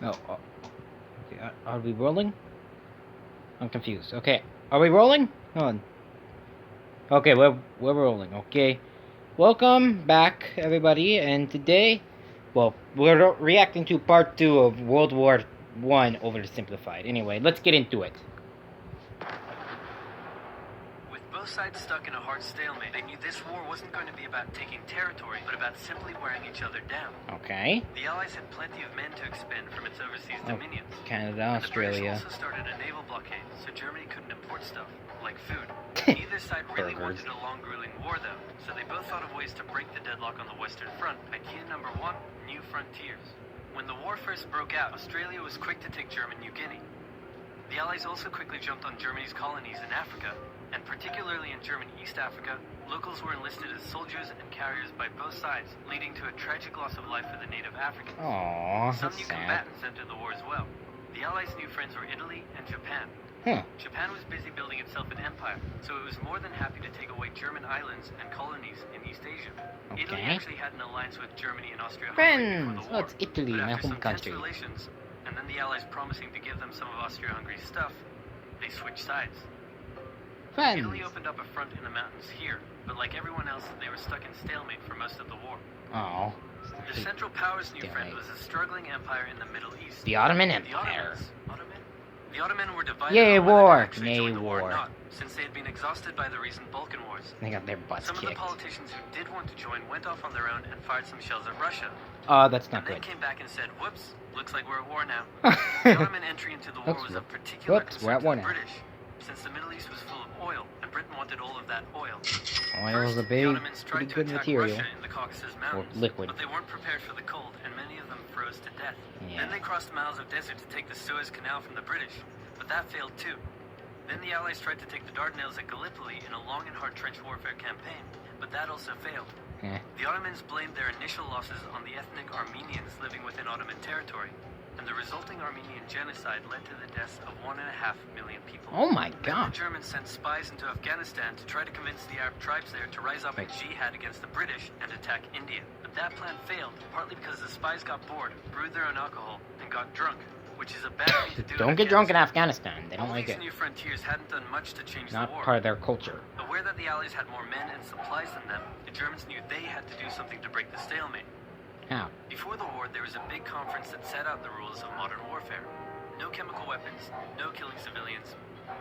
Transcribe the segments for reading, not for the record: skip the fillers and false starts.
Oh, okay, are we rolling? I'm confused. Okay, are we rolling? Hold on. Okay, we're rolling. Okay, welcome back, everybody. And today, well, we're reacting to part 2 of World War I Oversimplified. Anyway, let's get into it. Both sides stuck in a hard stalemate. They knew this war wasn't going to be about taking territory, but about simply wearing each other down. Okay. The Allies had plenty of men to expend from its overseas dominions. Canada, and Australia. The British also started a naval blockade, so Germany couldn't import stuff, like food. Neither side really wanted a long, grueling war, though, so they both thought of ways to break the deadlock on the Western Front. Idea number 1, new frontiers. When the war first broke out, Australia was quick to take German New Guinea. The Allies also quickly jumped on Germany's colonies in Africa, and particularly in German East Africa, locals were enlisted as soldiers and carriers by both sides, leading to a tragic loss of life for the native Africans. Aww, Some new combatants entered the war as well. The Allies' new friends were Italy and Japan. Japan was busy building itself an empire, so it was more than happy to take away German islands and colonies in East Asia. Italy actually had an alliance with Germany and Austria-Hungary before the war. It's Italy, my home country. Relations, and then the Allies promising to give them some of Austria-Hungary's stuff, they switched sides. Italy opened up a front in the mountains here, but like everyone else, they were stuck in stalemate for most of the war. Oh. The Central Powers' new friend was a struggling empire in the Middle East. The Ottoman Empire. The Ottoman were divided on war. Nay, war. Or not, since they had been exhausted by the recent Balkan Wars. They got their butts Some kicked. of the politicians who did want to join went off on their own and fired some shells at Russia. That's not good. And they came back and said, whoops, looks like we're at war now. The Ottoman entry into the war was of particular concern to the British, since the Middle East was full of oil, and Britain wanted all of that oil. Oil is a pretty good material. Russia in the Caucasus Mountains, liquid. But they weren't prepared for the cold, and many of them froze to death. Then they crossed miles of desert to take the Suez Canal from the British, but that failed too. Then the Allies tried to take the Dardanelles at Gallipoli in a long and hard trench warfare campaign, but that also failed. The Ottomans blamed their initial losses on the ethnic Armenians living within Ottoman territory, and the resulting Armenian genocide led to the deaths of 1.5 million people. Oh my God. Then the Germans sent spies into Afghanistan to try to convince the Arab tribes there to rise up in jihad against the British and attack India. But that plan failed, partly because the spies got bored, brewed their own alcohol, and got drunk, which is a bad thing to do. Don't get drunk in Afghanistan. They don't like it. These new frontiers hadn't done much to change the war. Not part of their culture. Aware that the Allies had more men and supplies than them, the Germans knew they had to do something to break the stalemate. How? Before the war, there was a big conference that set out the rules of modern warfare. No chemical weapons, no killing civilians.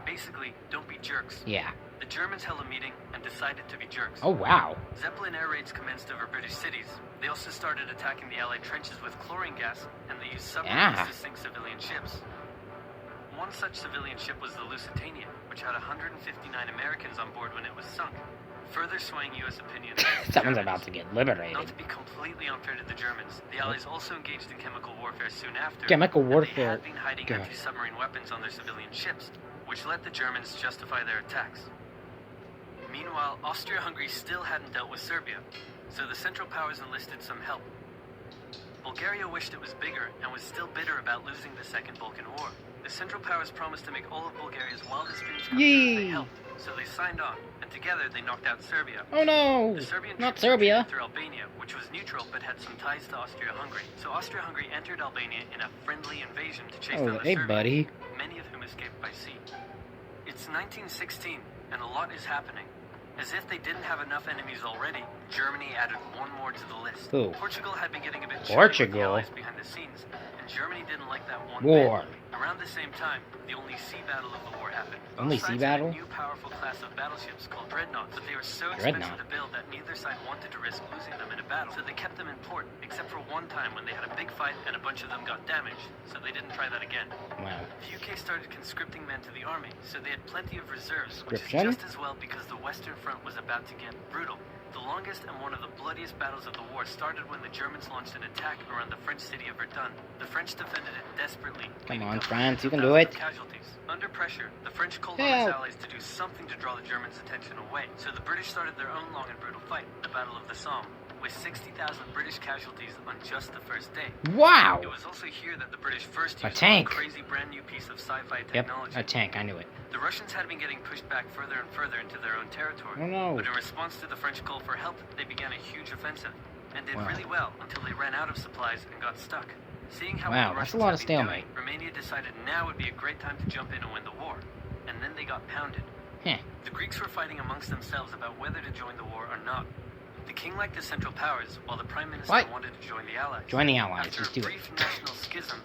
Basically, don't be jerks. Yeah. The Germans held a meeting and decided to be jerks. Oh, wow. Zeppelin air raids commenced over British cities. They also started attacking the Allied trenches with chlorine gas, and they used submarines to sink civilian ships. One such civilian ship was the Lusitania, which had 159 Americans on board when it was sunk. Further swaying U.S. opinion. Someone's about to get liberated. Not to be completely unfair to the Germans, the Allies also engaged in chemical warfare soon after. Chemical warfare. They had been hiding anti-submarine weapons on their civilian ships, which let the Germans justify their attacks. Meanwhile, Austria-Hungary still hadn't dealt with Serbia, so the Central Powers enlisted some help. Bulgaria wished it was bigger and was still bitter about losing the Second Balkan War. The Central Powers promised to make all of Bulgaria's wildest dreams come true if they helped, so they signed on, and together they knocked out Serbia. Oh no! The Serbian not Serbia! Through Albania, which was neutral but had some ties to Austria-Hungary. So Austria-Hungary entered Albania in a friendly invasion to chase down the Serbians, buddy. Many of whom escaped by sea. It's 1916, and a lot is happening. As if they didn't have enough enemies already, Germany added one more to the list. Who? Portugal had been getting a bit Portugal? with the Allies behind the scenes, and Germany didn't like that one war. bit. Around the same time, the only sea battle of the war happened. Only sea battle? A new powerful class of battleships called dreadnoughts, but they were so expensive to build that neither side wanted to risk losing them in a battle, so they kept them in port, except for one time when they had a big fight and a bunch of them got damaged, so they didn't try that again. Wow. The UK started conscripting men to the army, so they had plenty of reserves, which is just as well because the Western Front was about to get brutal. The longest and one of the bloodiest battles of the war started when the Germans launched an attack around the French city of Verdun. The French defended it desperately. Come on, France, you can do it. Casualties. Under pressure, the French called on its allies to do something to draw the Germans' attention away. So the British started their own long and brutal fight, the Battle of the Somme, with 60,000 British casualties on just the first day. Wow! It was also here that the British first used tank. a crazy brand new piece of sci-fi technology. Yep, a tank, I knew it. The Russians had been getting pushed back further and further into their own territory. Oh no. But in response to the French call for help, they began a huge offensive, and did really well until they ran out of supplies and got stuck. Seeing how Wow, the that's a Russians lot had of been stalemate. doing, Romania decided now would be a great time to jump in and win the war. And then they got pounded. Heh. The Greeks were fighting amongst themselves about whether to join the war or not. The king liked the Central Powers, while the Prime Minister What? wanted to join the Allies. Join the Allies, After just a do it. brief national schism,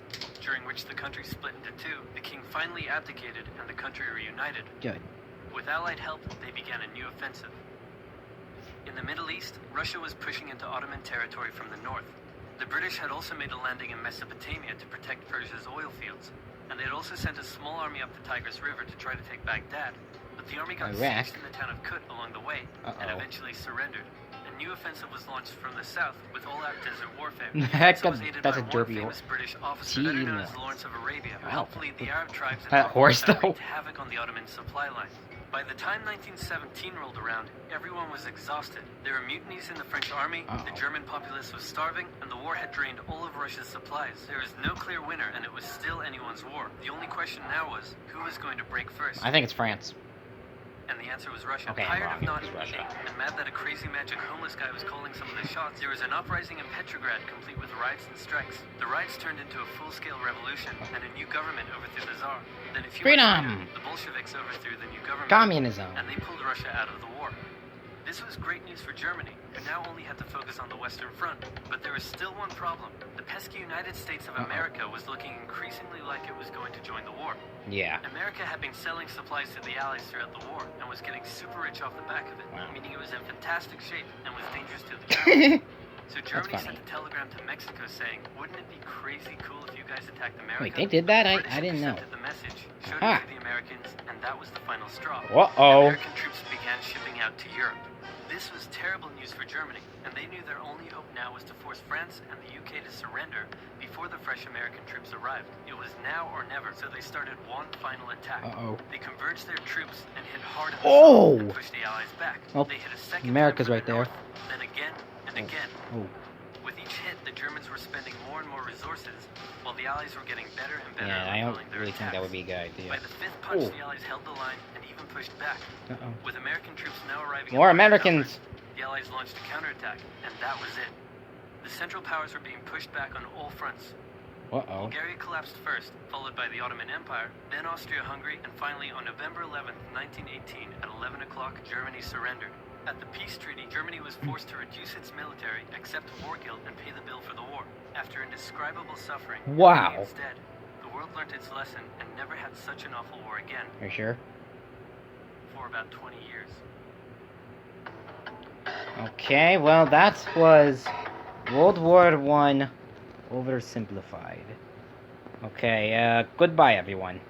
during which the country split into two, the king finally abdicated and the country reunited. Good. With Allied help, they began a new offensive. In the Middle East, Russia was pushing into Ottoman territory from the north. The British had also made a landing in Mesopotamia to protect Persia's oil fields, and they had also sent a small army up the Tigris River to try to take Baghdad. But the army got Iraq. sieged in the town of Kut along the way, and eventually surrendered. A new offensive was launched from the south with all-out desert warfare. Heck, So it was aided that's by a one derpy famous British officer better known as Lawrence of Arabia, who helped lead the Arab tribes and That horse, though. wreaked havoc on the Ottoman supply line. By the time 1917 rolled around, everyone was exhausted. There were mutinies in the French army, the German populace was starving, and the war had drained all of Russia's supplies. There was no clear winner, and it was still anyone's war. The only question now was, who was going to break first? I think it's France. And the answer was Russia. Okay, Tired wrong. of not It was eating, Russia. and mad that a crazy magic homeless guy was calling some of the shots, there was an uprising in Petrograd complete with riots and strikes. The riots turned into a full-scale revolution, and a new government overthrew the Tsar. Then a few months Freedom! later, the Bolsheviks overthrew the new government. Communism. And they pulled Russia out of the war. This was great news for Germany, who now only had to focus on the Western Front. But there was still one problem. The pesky United States of America was looking increasingly like it was going to join the war. Yeah. America had been selling supplies to the Allies throughout the war and was getting super rich off the back of it, meaning it was in fantastic shape and was dangerous to the Germans. So Germany sent a telegram to Mexico saying, "Wouldn't it be crazy cool if you guys attacked America?" Wait, they did that? The I British didn't know. accepted the message, showed Aha. it to the Americans, and that was the final straw. Uh-oh. American troops began shipping out to Europe. This was terrible news for Germany, and they knew their only hope now was to force France and the UK to surrender before the fresh American troops arrived. It was now or never, so they started one final attack. They converged their troops and hit hard at the south and pushed the Allies back. Oh, They hit a second America's time right from the there. north, then again and again. Oh. With each hit, the Germans were spending more and more resources, while the Allies were getting better and better Yeah, at I don't repelling their really think that would attacks. be a good idea. By the fifth punch, the Allies held the line and even pushed back. With American troops now arriving More at large Americans! numbers, the Allies launched a counterattack, and that was it. The Central Powers were being pushed back on all fronts. Bulgaria collapsed first, followed by the Ottoman Empire, then Austria-Hungary, and finally on November 11th, 1918, at 11 o'clock, Germany surrendered. At the peace treaty, Germany was forced to reduce its military, accept war guilt, and pay the bill for the war. After indescribable suffering, Wow. instead, the world learnt its lesson and never had such an awful war again. Are you sure? For about 20 years. Okay, well, that was World War I Oversimplified. Okay, goodbye, everyone.